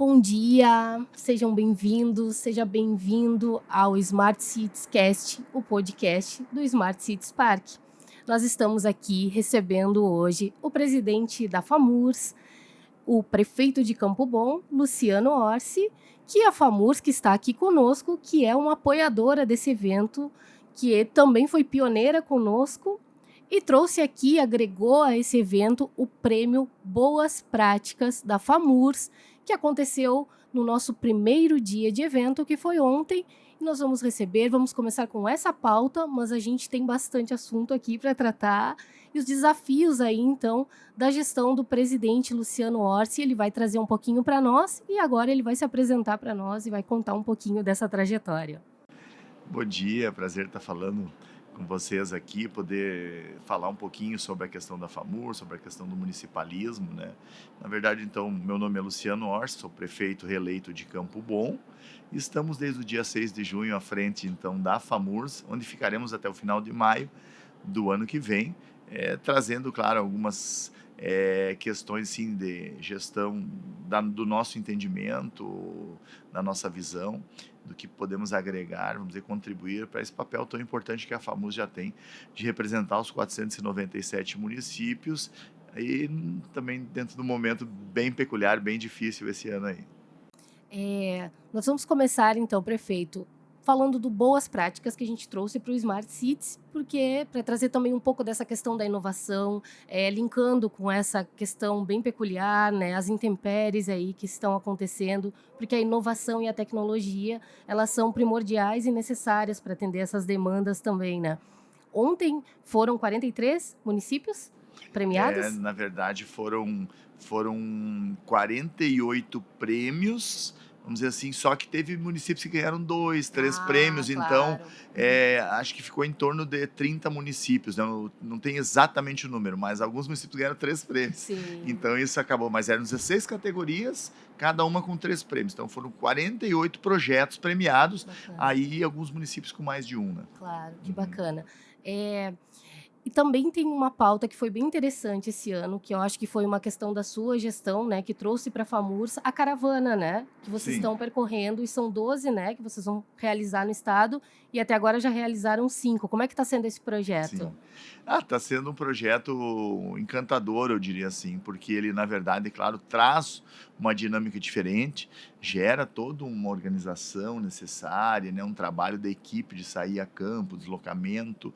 bom dia, sejam bem-vindos, seja bem-vindo ao Smart Cities Cast, o podcast do Smart Cities Park. Nós estamos aqui recebendo hoje o presidente da FAMURS, o prefeito de Campo Bom, Luciano Orsi, que é a FAMURS que está aqui conosco, que é uma apoiadora desse evento, que também foi pioneira conosco e trouxe aqui, agregou a esse evento o prêmio Boas Práticas da FAMURS, que aconteceu no nosso primeiro dia de evento, que foi ontem. E nós vamos começar com essa pauta, mas a gente tem bastante assunto aqui para tratar. E os desafios aí, então, da gestão do presidente Luciano Orsi, ele vai trazer um pouquinho para nós e agora ele vai se apresentar para nós e vai contar um pouquinho dessa trajetória. Bom dia, prazer estar falando com vocês aqui, poder falar um pouquinho sobre a questão da FAMURS, sobre a questão do municipalismo, né? Na verdade, então, meu nome é Luciano Orsi, sou prefeito reeleito de Campo Bom. Estamos desde o dia 6 de junho à frente, então, da FAMURS, onde ficaremos até o final de maio do ano que vem, trazendo, claro, algumas questões, sim, de gestão do nosso entendimento, da nossa visão, do que podemos agregar, vamos dizer, contribuir para esse papel tão importante que a FAMURS já tem de representar os 497 municípios e também dentro de um momento bem peculiar, bem difícil esse ano aí. Nós vamos começar, então, prefeito, falando do boas práticas que a gente trouxe para o Smart Cities, porque para trazer também um pouco dessa questão da inovação, linkando com essa questão bem peculiar, né, as intempéries aí que estão acontecendo, porque a inovação e a tecnologia, elas são primordiais e necessárias para atender essas demandas também, né? Ontem foram 43 municípios premiados? Na verdade, foram 48 prêmios, vamos dizer assim, só que teve municípios que ganharam 2, 3 prêmios, então Claro. acho que ficou em torno de 30 municípios, né? Não tem exatamente o número, mas alguns municípios ganharam 3 prêmios. Sim. Então isso acabou, mas eram 16 categorias, cada uma com 3 prêmios, então foram 48 projetos premiados, Bacana. aí alguns municípios com mais de um, né? Claro, que bacana. E também tem uma pauta que foi bem interessante esse ano, que eu acho que foi uma questão da sua gestão, né, que trouxe para a FAMURS a caravana, né, que vocês Sim. estão percorrendo, e são 12, né, que vocês vão realizar no estado, e até agora já realizaram 5. Como é que está sendo esse projeto? Sim. Está sendo um projeto encantador, eu diria assim, porque ele, na verdade, claro, traz uma dinâmica diferente, gera toda uma organização necessária, né, um trabalho da equipe de sair a campo, deslocamento,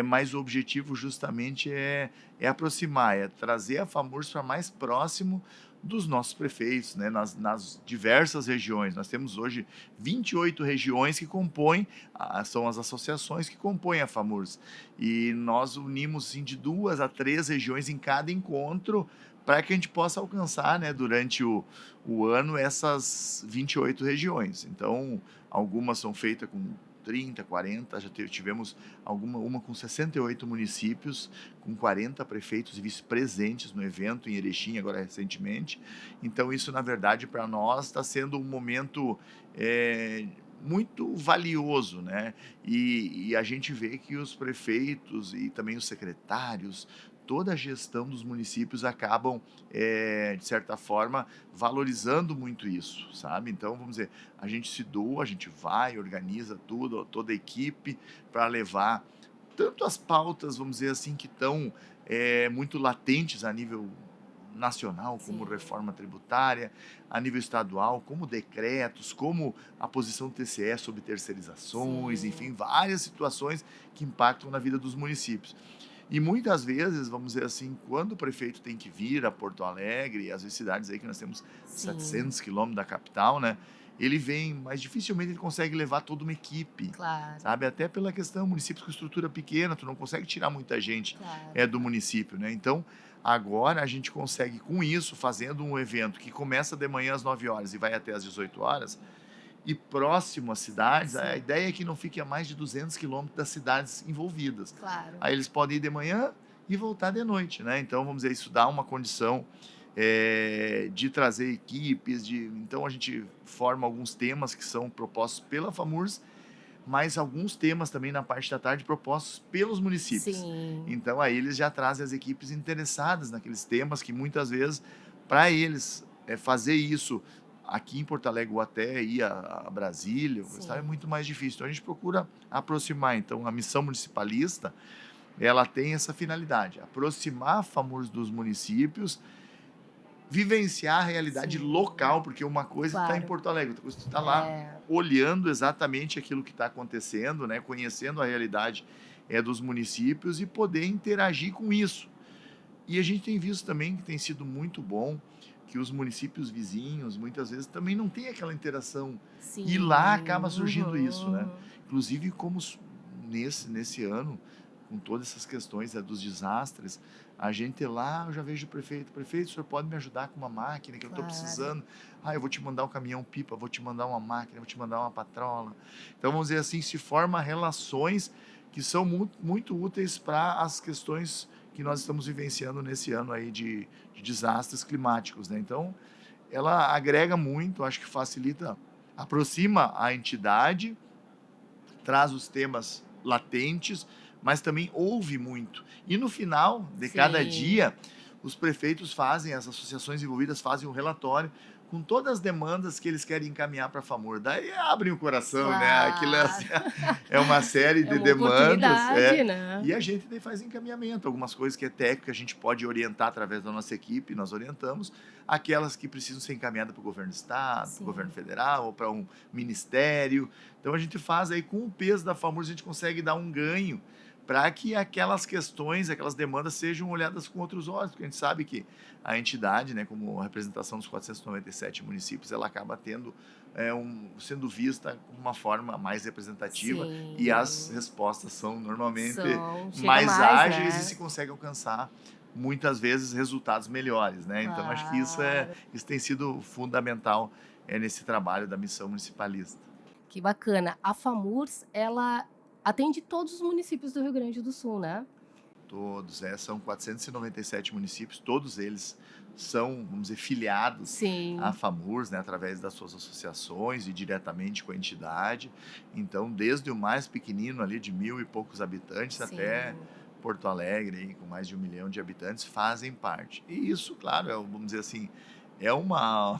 mas o objetivo justamente é aproximar, é trazer a FAMURS para mais próximo dos nossos prefeitos, né, nas diversas regiões. Nós temos hoje 28 regiões que compõem, são as associações que compõem a FAMURS. E nós unimos assim, de 2 a 3 regiões em cada encontro para que a gente possa alcançar, né, durante o ano essas 28 regiões. Então, algumas são feitas com 30, 40, já tivemos uma com 68 municípios, com 40 prefeitos e vice presentes no evento em Erechim, agora recentemente. Então isso, na verdade, para nós está sendo um momento muito valioso, né? E a gente vê que os prefeitos e também os secretários, toda a gestão dos municípios acabam, de certa forma, valorizando muito isso, sabe? Então, vamos dizer, a gente se doa, a gente vai, organiza tudo, toda a equipe, para levar tanto as pautas, vamos dizer assim, que estão muito latentes a nível nacional, como Sim. reforma tributária, a nível estadual, como decretos, como a posição do TCE sobre terceirizações, Sim. enfim, várias situações que impactam na vida dos municípios. E muitas vezes, vamos dizer assim, quando o prefeito tem que vir a Porto Alegre, às vezes cidades aí que nós temos Sim. 700 quilômetros da capital, né? Ele vem, mas dificilmente ele consegue levar toda uma equipe, Claro. sabe? Até pela questão, municípios com estrutura pequena, tu não consegue tirar muita gente Claro. do município, né? Então, agora a gente consegue, com isso, fazendo um evento que começa de manhã às 9 horas e vai até às 18 horas, e próximo às cidades, Sim. a ideia é que não fique a mais de 200 quilômetros das cidades envolvidas. Claro. Aí eles podem ir de manhã e voltar de noite, né? Então, vamos dizer, isso dá uma condição de trazer equipes, então a gente forma alguns temas que são propostos pela FAMURS, mas alguns temas também na parte da tarde propostos pelos municípios. Sim. Então, aí eles já trazem as equipes interessadas naqueles temas que muitas vezes, para eles fazer isso aqui em Porto Alegre ou até ir a Brasília, é muito mais difícil. Então a gente procura aproximar. Então a missão municipalista, ela tem essa finalidade, aproximar a FAMURS dos municípios, vivenciar a realidade local, porque uma coisa está em Porto Alegre, outra coisa está lá olhando exatamente aquilo que está acontecendo, né? Conhecendo a realidade dos municípios e poder interagir com isso. E a gente tem visto também que tem sido muito bom que os municípios vizinhos, muitas vezes, também não tem aquela interação. E lá acaba surgindo isso, né? Inclusive, como nesse ano, com todas essas questões dos desastres, a gente lá, eu já vejo o prefeito, o senhor pode me ajudar com uma máquina que eu estou precisando? Eu vou te mandar um caminhão-pipa, vou te mandar uma máquina, vou te mandar uma patrola. Então, vamos dizer assim, se forma relações que são muito, muito úteis para as questões que nós estamos vivenciando nesse ano aí de desastres climáticos, né? Então, ela agrega muito, acho que facilita, aproxima a entidade, traz os temas latentes, mas também ouve muito. E no final de cada dia, os prefeitos fazem, as associações envolvidas fazem um relatório com todas as demandas que eles querem encaminhar para a FAMUR. Daí abrem o coração, né? Aquilo é uma série de demandas. Né? E a gente daí faz encaminhamento. Algumas coisas que é técnico, a gente pode orientar através da nossa equipe, nós orientamos. Aquelas que precisam ser encaminhadas para o governo do estado, para o governo federal, ou para um ministério. Então a gente faz aí, com o peso da FAMUR, a gente consegue dar um ganho para que aquelas questões, aquelas demandas sejam olhadas com outros olhos, porque a gente sabe que a entidade, né, como representação dos 497 municípios, ela acaba tendo, sendo vista de uma forma mais representativa e as respostas são normalmente mais ágeis, né? E se consegue alcançar muitas vezes resultados melhores, né? Então acho que isso tem sido fundamental nesse trabalho da missão municipalista. Que bacana. A FAMURS, ela atende todos os municípios do Rio Grande do Sul, né? Todos, são 497 municípios, todos eles são, vamos dizer, filiados à FAMURS, né, através das suas associações e diretamente com a entidade. Então, desde o mais pequenino ali de 1.000 e poucos habitantes até Porto Alegre, aí, com mais de 1 milhão de habitantes, fazem parte. E isso, claro, vamos dizer assim, é uma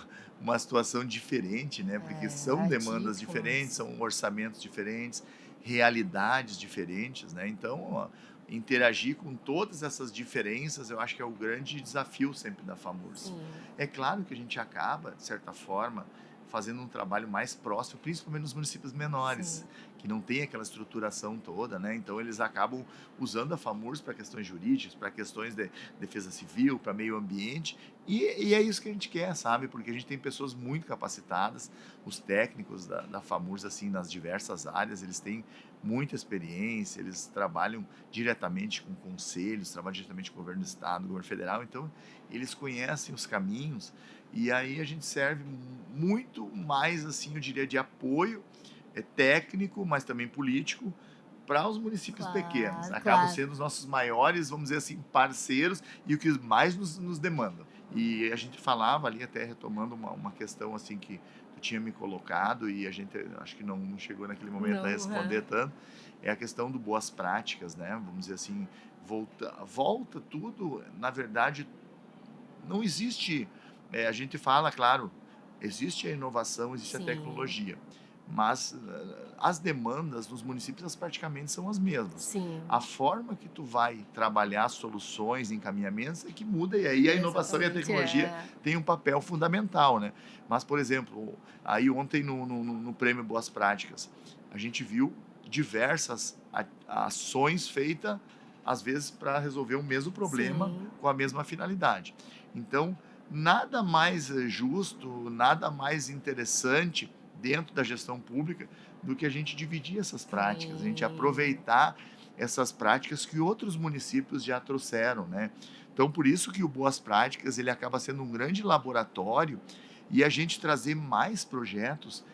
situação diferente, né? Porque são demandas diferentes, são orçamentos diferentes, realidades diferentes, né? Então, interagir com todas essas diferenças, eu acho que é o grande desafio sempre da FAMURS. É claro que a gente acaba, de certa forma, fazendo um trabalho mais próximo, principalmente nos municípios menores, que não tem aquela estruturação toda, né? Então, eles acabam usando a FAMURS para questões jurídicas, para questões de defesa civil, para meio ambiente, e é isso que a gente quer, sabe? Porque a gente tem pessoas muito capacitadas, os técnicos da FAMURS, assim, nas diversas áreas, eles têm muita experiência, eles trabalham diretamente com conselhos, trabalham diretamente com o governo do estado, governo federal, então eles conhecem os caminhos, e aí a gente serve muito mais, assim, eu diria, de apoio técnico, mas também político, para os municípios pequenos. Acabam sendo os nossos maiores, vamos dizer assim, parceiros e o que mais nos demandam. E a gente falava ali, até retomando uma questão assim que tu tinha me colocado e a gente acho que não chegou naquele momento a responder tanto, é a questão do boas práticas, né? Vamos dizer assim, volta tudo, na verdade, não existe, a gente fala, claro, existe a inovação, existe a tecnologia, mas as demandas nos municípios elas praticamente são as mesmas. A forma que tu vai trabalhar soluções, encaminhamentos é que muda, e aí a inovação e a tecnologia têm um papel fundamental, né? Mas, por exemplo, aí ontem no Prêmio Boas Práticas, a gente viu diversas ações feitas, às vezes, para resolver o mesmo problema com a mesma finalidade. Então, nada mais justo, nada mais interessante dentro da gestão pública do que a gente dividir essas práticas, a gente aproveitar essas práticas que outros municípios já trouxeram, né? Então, por isso que o Boas Práticas ele acaba sendo um grande laboratório e a gente trazer mais projetos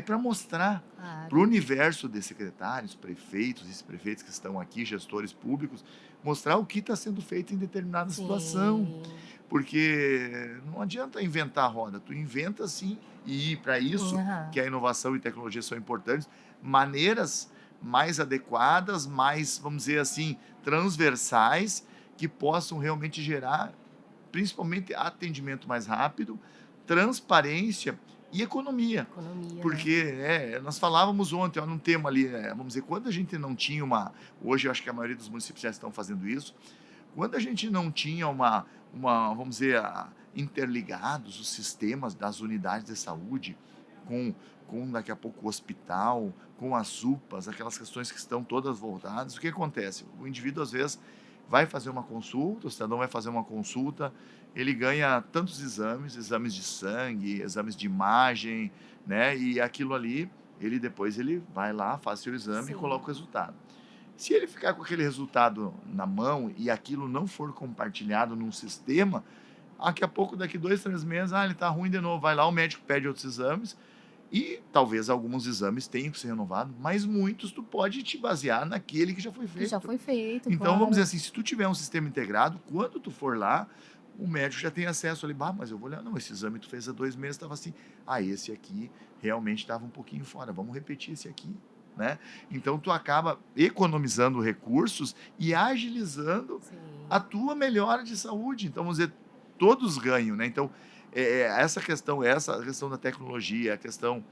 para mostrar para o universo de secretários, prefeitos, vice-prefeitos que estão aqui, gestores públicos, mostrar o que está sendo feito em determinada situação. Porque não adianta inventar a roda, tu inventa sim, e para isso que a inovação e tecnologia são importantes, maneiras mais adequadas, mais, vamos dizer assim, transversais, que possam realmente gerar, principalmente, atendimento mais rápido, transparência e economia. Economia, né? Porque nós falávamos ontem, ó, num tema ali, vamos dizer, quando a gente não tinha hoje eu acho que a maioria dos municípios já estão fazendo isso, quando a gente não tinha vamos dizer, interligados os sistemas das unidades de saúde com, com daqui a pouco o hospital, com as UPAs, aquelas questões que estão todas voltadas, o que acontece? O indivíduo às vezes vai fazer uma consulta, o cidadão vai fazer uma consulta, ele ganha tantos exames de sangue, exames de imagem, né? E aquilo ali, depois ele vai lá, faz seu exame e Sim. coloca o resultado. Se ele ficar com aquele resultado na mão e aquilo não for compartilhado num sistema, daqui a pouco, daqui 2, 3 meses, ele está ruim de novo. Vai lá, o médico pede outros exames e talvez alguns exames tenham que ser renovados, mas muitos tu pode te basear naquele que já foi Que feito. já foi feito, Então, vamos claro. dizer assim, se tu tiver um sistema integrado, quando tu for lá, o médico já tem acesso ali, mas eu vou olhar, não, esse exame tu fez há 2 meses, estava assim, esse aqui realmente estava um pouquinho fora, vamos repetir esse aqui, né? Então, tu acaba economizando recursos e agilizando Sim. a tua melhora de saúde. Então, vamos dizer, todos ganham, né? Então, essa questão da tecnologia, a questão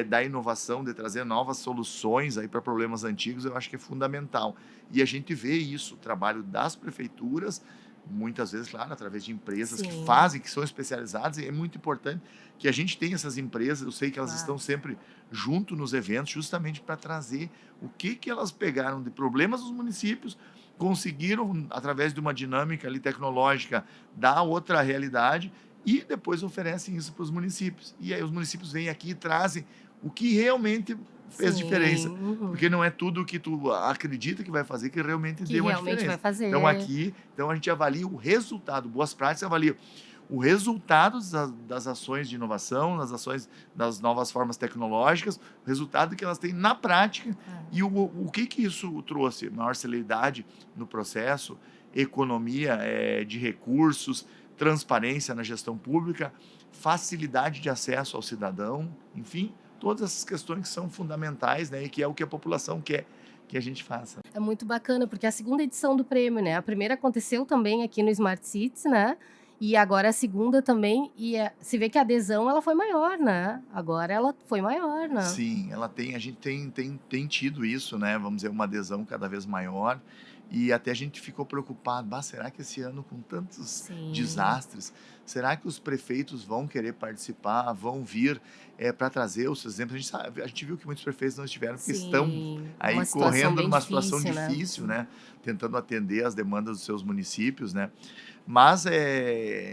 da inovação, de trazer novas soluções aí para problemas antigos, eu acho que é fundamental. E a gente vê isso, o trabalho das prefeituras, muitas vezes, claro, através de empresas que Sim. fazem, que são especializadas, e é muito importante que a gente tenha essas empresas, eu sei que elas Claro. estão sempre junto nos eventos, justamente para trazer o que elas pegaram de problemas dos municípios, conseguiram, através de uma dinâmica ali tecnológica, dar outra realidade e depois oferecem isso para os municípios. E aí os municípios vêm aqui e trazem o que realmente fez diferença. Uhum. Porque não é tudo o que tu acredita que vai fazer que realmente Que deu uma realmente vai diferença. fazer. Então a gente avalia o resultado. Boas práticas avalia o resultado das ações de inovação, das ações das novas formas tecnológicas, o resultado que elas têm na prática e o que isso trouxe? Maior celeridade no processo, economia de recursos, transparência na gestão pública, facilidade de acesso ao cidadão, enfim, todas essas questões que são fundamentais, né, e que é o que a população quer que a gente faça. É muito bacana, porque é a segunda edição do prêmio, né? A primeira aconteceu também aqui no Smart Cities, né? E agora a segunda também, e se vê que a adesão ela foi maior, né? Agora ela foi maior, né? Sim, a gente tem tido isso, né? Vamos dizer, uma adesão cada vez maior. E até a gente ficou preocupado, será que esse ano, com tantos Sim. desastres, será que os prefeitos vão querer participar, vão vir para trazer os seus exemplos? A gente viu que muitos prefeitos não estiveram, porque Sim, estão aí uma situação correndo bem numa situação difícil, né? difícil, né? Tentando atender as demandas dos seus municípios, né? Mas,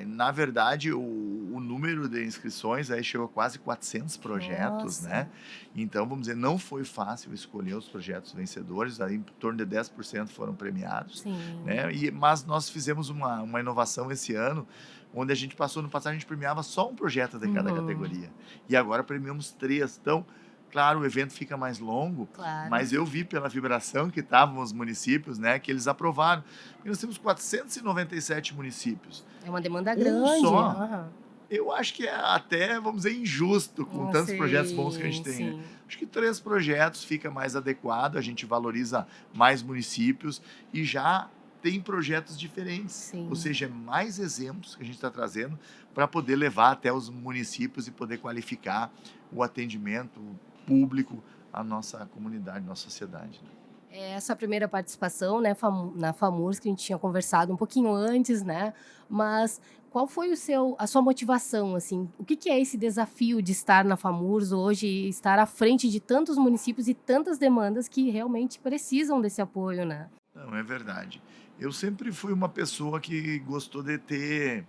na verdade, o número de inscrições aí chegou a quase 400 projetos, Nossa. né? Então, vamos dizer, não foi fácil escolher os projetos vencedores, aí em torno de 10% foram premiados, Sim. né? Mas nós fizemos uma inovação esse ano, onde no passado a gente premiava só um projeto de cada categoria. E agora premiamos 3. Então, claro, o evento fica mais longo, Claro. mas eu vi pela vibração que estavam os municípios, né, que eles aprovaram. E nós temos 497 municípios. É uma demanda Um grande. só. Aham. Eu acho que é até, vamos dizer, injusto com tantos projetos bons que a gente tem. Né? Sim. Acho que 3 projetos fica mais adequado, a gente valoriza mais municípios e já tem projetos diferentes. Sim. Ou seja, mais exemplos que a gente está trazendo para poder levar até os municípios e poder qualificar o atendimento público à nossa comunidade, à nossa sociedade. É essa primeira participação, né, na FAMURS, que a gente tinha conversado um pouquinho antes, né? Mas qual foi a sua motivação, assim? O que é esse desafio de estar na FAMURS hoje e estar à frente de tantos municípios e tantas demandas que realmente precisam desse apoio, né? Não, é verdade. Eu sempre fui uma pessoa que gostou de ter,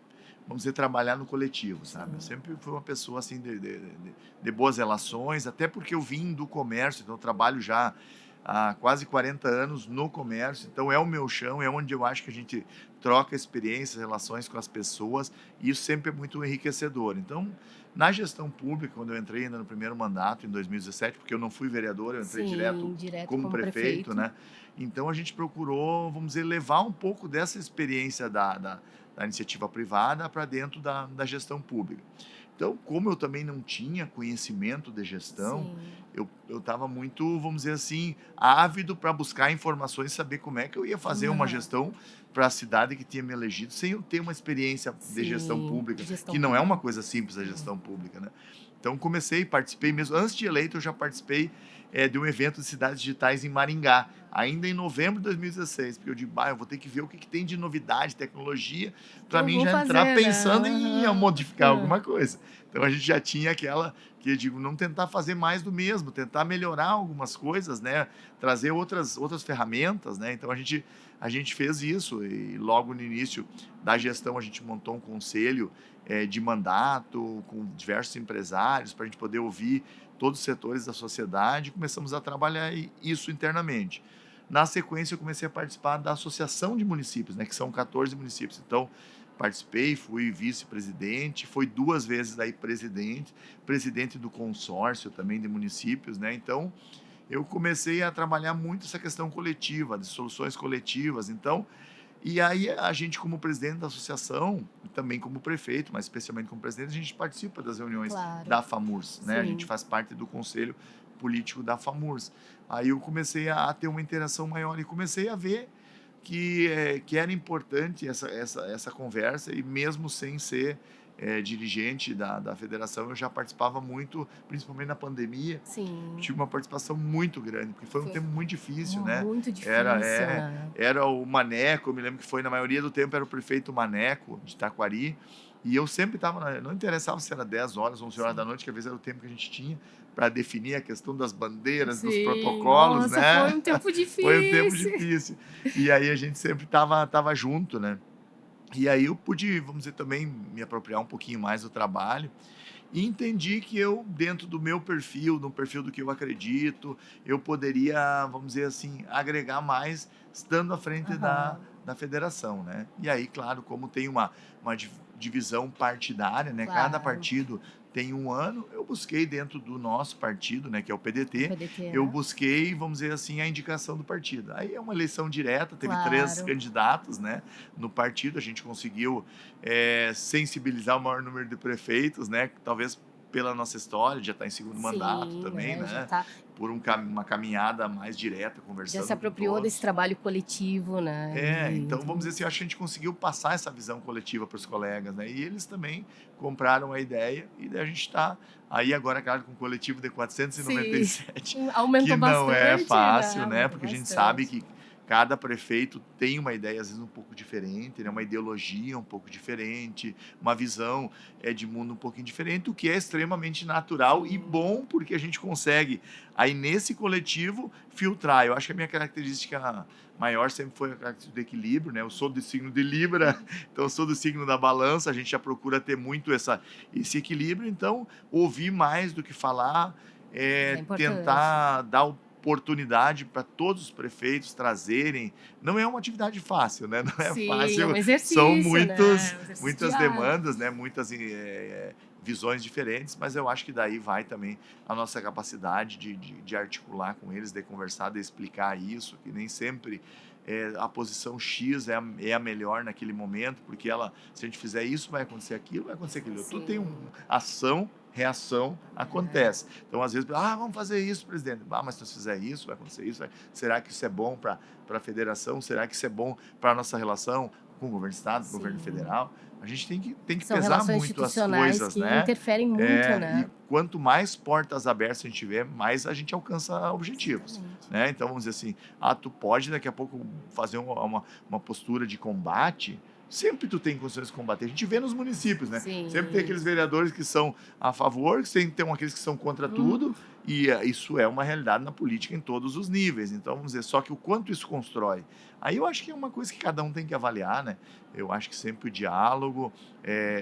vamos dizer, trabalhar no coletivo, sabe? Eu sempre fui uma pessoa, assim, de boas relações, até porque eu vim do comércio, então eu trabalho já há quase 40 anos no comércio, então é o meu chão, é onde eu acho que a gente troca experiências, relações com as pessoas, e isso sempre é muito enriquecedor. Então, na gestão pública, quando eu entrei ainda no primeiro mandato, em 2017, porque eu não fui vereador, eu entrei direto como prefeito, né? Então, a gente procurou, vamos dizer, levar um pouco dessa experiência da iniciativa privada para dentro da gestão pública. Então, como eu também não tinha conhecimento de gestão, eu estava muito, vamos dizer assim, ávido para buscar informações e saber como é que eu ia fazer uma gestão para a cidade que tinha me elegido, sem eu ter uma experiência de gestão pública, que não é uma coisa simples a gestão pública, né? Então participei mesmo, antes de eleito eu já participei de um evento de cidades digitais em Maringá, ainda em novembro de 2016, porque eu digo, eu vou ter que ver o que tem de novidade, tecnologia, para Eu mim vou já fazer, entrar né? pensando em modificar Aham. alguma coisa. Então a gente já tinha aquela que eu digo, não tentar fazer mais do mesmo, tentar melhorar algumas coisas, né? Trazer outras ferramentas, né? Então a gente fez isso e logo no início da gestão a gente montou um conselho de mandato com diversos empresários para a gente poder ouvir todos os setores da sociedade e começamos a trabalhar isso internamente. Na sequência, eu comecei a participar da Associação de Municípios, né, que são 14 municípios. Então, participei, fui vice-presidente, fui 2 vezes aí presidente do consórcio também de municípios, né? Então, eu comecei a trabalhar muito essa questão coletiva, de soluções coletivas. Então, e aí a gente como presidente da associação, e também como prefeito, mas especialmente como presidente, a gente participa das reuniões Claro. da FAMURS, né? A gente Sim. faz parte do conselho político da FAMURS. Aí eu comecei a ter uma interação maior e comecei a ver que era importante essa conversa e mesmo sem ser dirigente da federação, eu já participava muito, principalmente na pandemia, Sim. tive uma participação muito grande, porque foi um Foi tempo muito difícil, né? muito Era, difícil, né? era o Maneco, eu me lembro que foi, na maioria do tempo, era o prefeito Maneco, de Taquari, e eu sempre estava, não interessava se era 10 horas, 11 horas da Sim. noite, que às vezes era o tempo que a gente tinha para definir a questão das bandeiras, dos Sim. protocolos, Nossa, foi né? um tempo Foi um tempo difícil. difícil. E aí a gente sempre tava junto, né? E aí eu pude, vamos dizer, também me apropriar um pouquinho mais do trabalho e entendi que eu, dentro do meu perfil, no perfil do que eu acredito, eu poderia, vamos dizer assim, agregar mais estando à frente Aham. da federação, né? E aí, claro, como tem uma divisão partidária, né? Cada Claro. partido tem um ano, eu busquei dentro do nosso partido, né, que é o O PDT, PDT, eu né? busquei, vamos dizer assim, a indicação do partido. Aí é uma eleição direta, teve 3 Claro. candidatos, né, no partido, a gente conseguiu sensibilizar o maior número de prefeitos, né, talvez pela nossa história, já está em segundo mandato Sim, também, né? Já né, tá, por uma caminhada mais direta, já se conversando com apropriou desse todos. trabalho coletivo, né? Então vamos dizer assim, acho que a gente conseguiu passar essa visão coletiva para os colegas, né? E eles também compraram a ideia e daí a gente está aí agora, claro, com um coletivo de Sim, 497, aumentou que não é bastante, né? fácil, né? Aumentou Porque a gente sabe bastante. que cada prefeito tem uma ideia às vezes um pouco diferente, né? Uma ideologia um pouco diferente, uma visão de mundo um pouquinho diferente, o que é extremamente natural e Sim. bom porque a gente consegue aí nesse coletivo filtrar. Eu acho que a minha característica maior sempre foi a característica do equilíbrio, né? Eu sou do signo de Libra, então eu sou do signo da balança, a gente já procura ter muito esse equilíbrio, então ouvir mais do que falar, É importante. tentar dar oportunidade para todos os prefeitos trazerem. Não é uma atividade fácil, né? Não é Sim, é um fácil, são exercício, né? É um exercício muitas diário. demandas, né? Muitas visões diferentes, mas eu acho que daí vai também a nossa capacidade de articular com eles, de conversar, de explicar isso, que nem sempre a posição X é a melhor naquele momento, porque se a gente fizer isso, vai acontecer aquilo, vai acontecer aquilo. Tudo tem Sim. ação, reação, acontece. Então, às vezes, vamos fazer isso, presidente. Mas se nós fizer isso, vai acontecer isso. Será que isso é bom para a federação? Será que isso é bom para a nossa relação com o governo do Estado, com o governo Sim. federal? A gente tem que São pesar relações muito as institucionais coisas, que né? interferem muito, E né? quanto mais portas abertas a gente tiver, mais a gente alcança objetivos, Exatamente. né? Então, vamos dizer assim, tu pode daqui a pouco fazer uma postura de combate, sempre tu tem condições de combater. A gente vê nos municípios, né? Sempre tem Sim. aqueles vereadores que são a favor, tem aqueles que são contra tudo, e isso é uma realidade na política em todos os níveis. Então, vamos dizer, só que o quanto isso constrói. Aí eu acho que é uma coisa que cada um tem que avaliar, né? Eu acho que sempre o diálogo,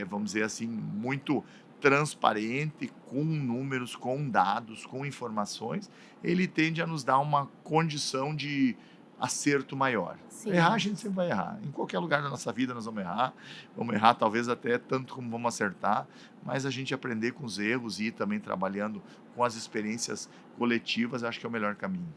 vamos dizer assim, muito transparente, com números, com dados, com informações, ele tende a nos dar uma condição de acerto maior. Errar, a Sim. gente sempre vai errar. Em qualquer lugar da nossa vida nós vamos errar talvez até tanto como vamos acertar, mas a gente aprender com os erros e ir também trabalhando com as experiências coletivas, acho que é o melhor caminho.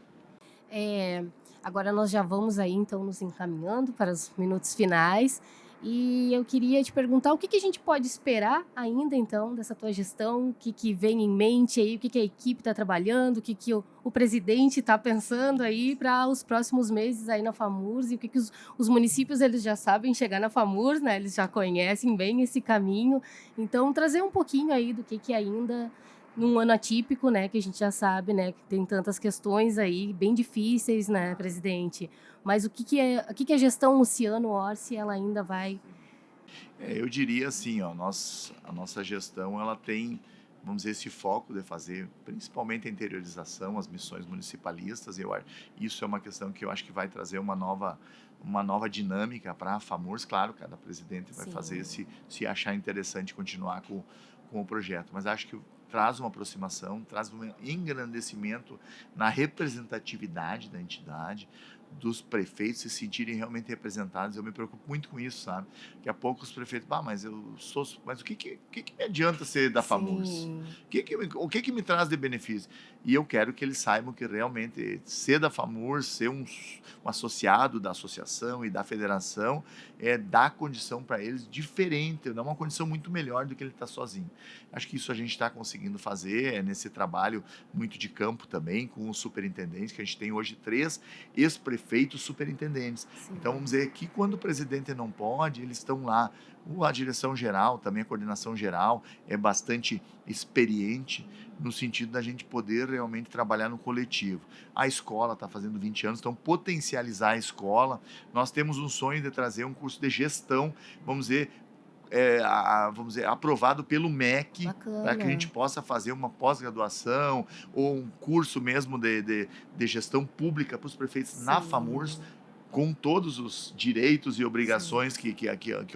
É, agora nós já vamos aí, então, nos encaminhando para os minutos finais. E eu queria te perguntar o que a gente pode esperar ainda, então, dessa tua gestão, o que vem em mente aí, o que a equipe está trabalhando, o que o presidente está pensando aí para os próximos meses aí na FAMURS, e o que os municípios eles já sabem chegar na FAMURS, né? Eles já conhecem bem esse caminho. Então, trazer um pouquinho aí do que ainda num ano atípico, né, que a gente já sabe, né, que tem tantas questões aí bem difíceis, né, presidente? Mas o que a gestão Luciano Orsi ela ainda vai. Eu diria assim, ó, a nossa gestão ela tem, vamos dizer, esse foco de fazer principalmente a interiorização, as missões municipalistas. Isso é uma questão que eu acho que vai trazer uma nova dinâmica para a FAMURS. Claro, cada presidente vai fazer Sim. se achar interessante continuar com o projeto, mas acho que traz uma aproximação, traz um engrandecimento na representatividade da entidade, dos prefeitos se sentirem realmente representados. Eu me preocupo muito com isso, sabe? Daqui a pouco os prefeitos, mas o que me adianta ser da FAMURS? Sim. O que me traz de benefício? E eu quero que eles saibam que realmente ser da FAMURS, ser um associado da associação e da federação, dá condição para eles diferente, dá uma condição muito melhor do que ele está sozinho. Acho que isso a gente está conseguindo fazer nesse trabalho muito de campo também, com os superintendentes, que a gente tem hoje 3 ex-prefeitos superintendentes. Sim. Então, vamos dizer que quando o presidente não pode, eles estão lá. A direção geral, também a coordenação geral, é bastante experiente no sentido da gente poder realmente trabalhar no coletivo. A escola está fazendo 20 anos, então potencializar a escola. Nós temos um sonho de trazer um curso de gestão, vamos dizer, aprovado pelo MEC, para que a gente Bacana. possa fazer uma pós-graduação ou um curso mesmo de gestão pública para os prefeitos na FAMURS, Sim. com todos os direitos e Sim. obrigações que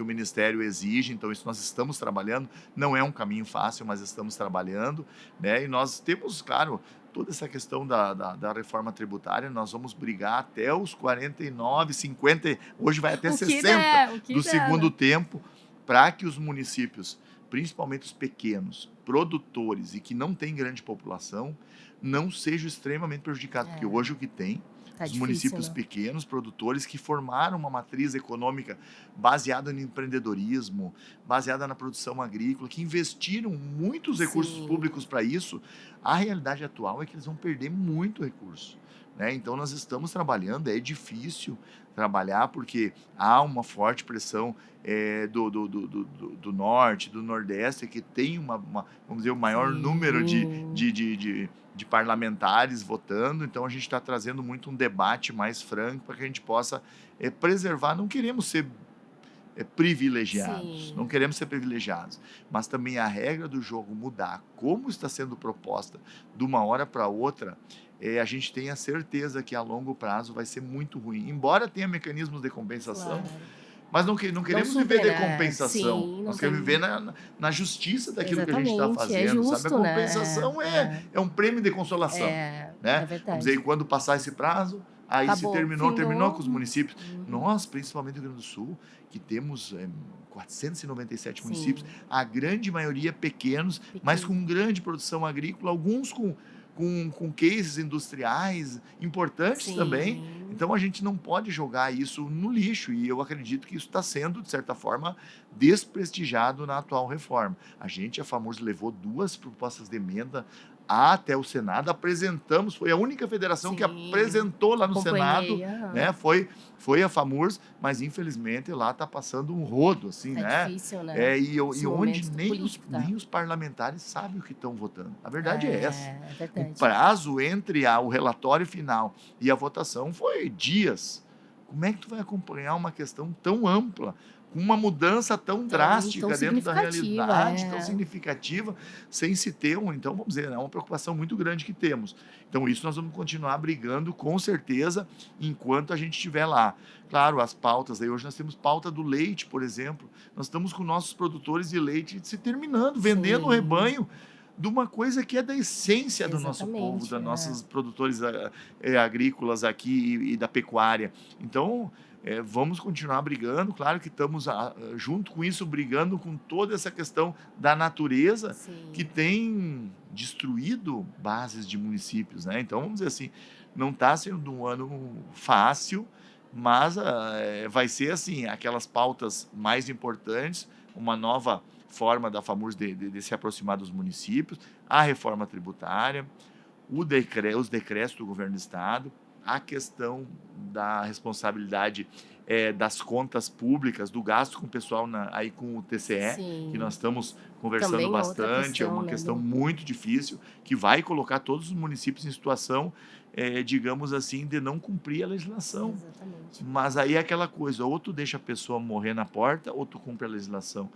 o Ministério exige. Então, isso nós estamos trabalhando. Não é um caminho fácil, mas estamos trabalhando, né? E nós temos, claro, toda essa questão da reforma tributária. Nós vamos brigar até os 49, 50, hoje vai até O que 60 der, o que do der, segundo né? tempo, para que os municípios, principalmente os pequenos, produtores e que não têm grande população, não sejam extremamente prejudicados, porque hoje o que tem, Tá os difícil, municípios né? pequenos, produtores que formaram uma matriz econômica baseada no empreendedorismo, baseada na produção agrícola, que investiram muitos recursos Sim. públicos para isso. A realidade atual é que eles vão perder muito recurso, né? Então nós estamos trabalhando, é difícil trabalhar porque há uma forte pressão do norte, do nordeste, que tem vamos dizer, o maior número Sim. de parlamentares votando. Então a gente está trazendo muito um debate mais franco para que a gente possa preservar. Não queremos ser privilegiados, não Sim. queremos ser privilegiados, mas também a regra do jogo mudar, como está sendo proposta de uma hora para outra, a gente tem a certeza que a longo prazo vai ser muito ruim. Embora tenha mecanismos de compensação, Claro. mas não Não queremos viver super, de né? compensação. Sim, não Nós queremos tem. viver na justiça daquilo que a gente está Exatamente, é fazendo, sabe? A justo, né? compensação é um prêmio de consolação, É né? Vamos dizer, verdade. quando passar esse prazo, aí se Acabou, terminou findou. com os municípios. Uhum. Nós, principalmente no Rio Grande do Sul, que temos 497 municípios, Sim, a grande maioria pequenos, mas pequeno. com grande produção agrícola, alguns com cases industriais importantes também. Sim, Então a gente não pode jogar isso no lixo, e eu acredito que isso está sendo, de certa forma, desprestigiado na atual reforma. A FAMURS, levou 2 propostas de emenda até o Senado, apresentamos, foi a única federação que sim. apresentou lá no Senado, Acompanhei. né? Aham. Foi a FAMURS, mas infelizmente lá está passando um rodo, assim, Tá né? difícil, né? E Esse onde momento do nem os, político tá. nem os parlamentares sabem o que estão votando. A verdade é essa. É O verdade. prazo entre o relatório final e a votação foi dias. Como é que tu vai acompanhar uma questão tão ampla, com uma mudança tão Tão drástica dentro da significativa, realidade, tão é. significativa, sem se ter então, vamos dizer, é uma preocupação muito grande que temos. Então, isso nós vamos continuar brigando, com certeza, enquanto a gente estiver lá. Claro, as pautas, aí hoje nós temos pauta do leite, por exemplo. Nós estamos com nossos produtores de leite se terminando, vendendo o Sim, rebanho de uma coisa que é da essência do nosso povo, exatamente. dos É. nossos produtores agrícolas aqui e da pecuária. Então, vamos continuar brigando. Claro que estamos, junto com isso, brigando com toda essa questão da natureza que Sim. tem destruído bases de municípios, né? Então, vamos dizer assim, não está sendo um ano fácil, mas vai ser assim, aquelas pautas mais importantes, uma nova forma da FAMURS de se aproximar dos municípios, a reforma tributária, os decretos do governo do estado, a questão da responsabilidade das contas públicas, do gasto com o pessoal aí com o TCE, Sim. que nós estamos conversando Também outra bastante, questão, é uma né, questão muito difícil, que vai colocar todos os municípios em situação, digamos assim, de não cumprir a legislação. Exatamente. Mas aí é aquela coisa, ou tu deixa a pessoa morrer na porta, ou tu cumpre a legislação.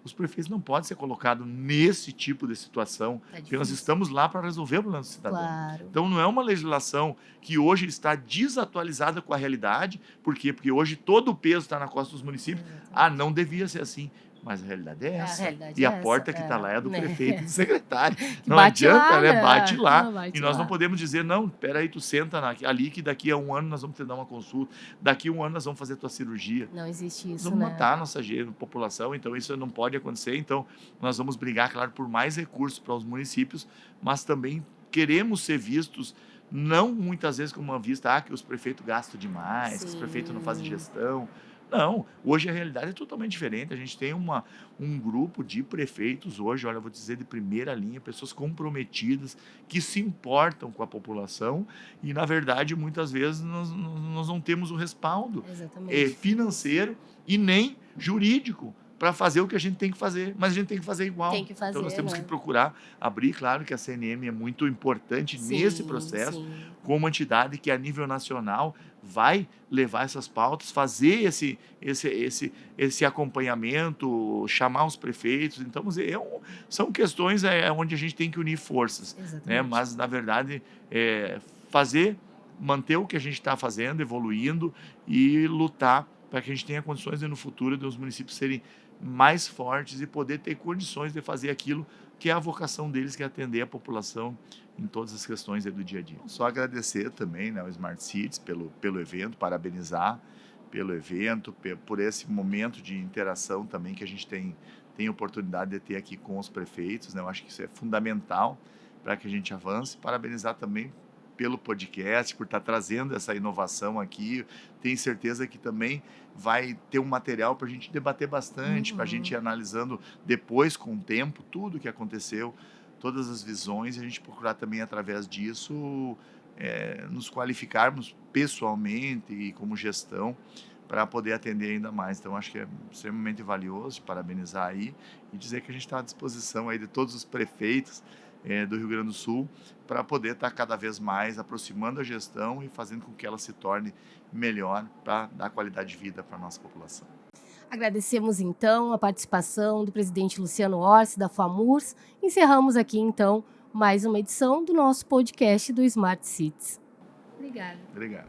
Os prefeitos não podem ser colocados nesse tipo de situação, porque nós estamos lá para resolver o problema do cidadão. Claro. Então, não é uma legislação que hoje está desatualizada com a realidade. Por quê? Porque hoje todo o peso está na costa dos municípios. Exatamente. Não devia ser assim. Mas a realidade é essa. realidade E é a porta essa, que está lá é do né? prefeito e do secretário. Não bate adianta, lá, né? né? Bate lá. Bate E nós lá. não podemos dizer, não, peraí, tu senta ali que daqui a 1 ano nós vamos te dar uma consulta, daqui a 1 ano nós vamos fazer tua cirurgia. Não existe Nós isso, vamos né? matar a nossa população, então isso não pode acontecer. Então, nós vamos brigar, claro, por mais recursos para os municípios, mas também queremos ser vistos, não muitas vezes como uma vista, que os prefeitos gastam demais, que os prefeitos não fazem gestão. Não, hoje a realidade é totalmente diferente. A gente tem um grupo de prefeitos hoje, olha, eu vou dizer de primeira linha, pessoas comprometidas, que se importam com a população e, na verdade, muitas vezes nós não temos o respaldo financeiro e nem jurídico para fazer o que a gente tem que fazer, mas a gente tem que fazer igual. Tem que fazer, então nós temos né? que procurar abrir, claro que a CNM é muito importante nesse processo, como uma entidade que a nível nacional vai levar essas pautas, fazer esse acompanhamento, chamar os prefeitos. Então, são questões onde a gente tem que unir forças, né? Mas, na verdade, manter o que a gente está fazendo, evoluindo e lutar para que a gente tenha condições de, no futuro, de os municípios serem mais fortes e poder ter condições de fazer aquilo que é a vocação deles, que é atender a população em todas as questões do dia a dia. Só agradecer também, né, ao Smart Cities pelo evento, parabenizar pelo evento, por esse momento de interação também que a gente tem oportunidade de ter aqui com os prefeitos, né? Eu acho que isso é fundamental para que a gente avance. Parabenizar também pelo podcast, por estar trazendo essa inovação aqui. Tenho certeza que também vai ter um material para a gente debater bastante, para a gente ir analisando depois, com o tempo, tudo o que aconteceu, todas as visões, e a gente procurar também, através disso, nos qualificarmos pessoalmente e como gestão para poder atender ainda mais. Então, acho que é extremamente valioso, parabenizar aí e dizer que a gente está à disposição aí de todos os prefeitos do Rio Grande do Sul, para poder estar cada vez mais aproximando a gestão e fazendo com que ela se torne melhor para dar qualidade de vida para a nossa população. Agradecemos, então, a participação do presidente Luciano Orsi, da FAMURS. Encerramos aqui, então, mais uma edição do nosso podcast do Smart Cities. Obrigada. Obrigado.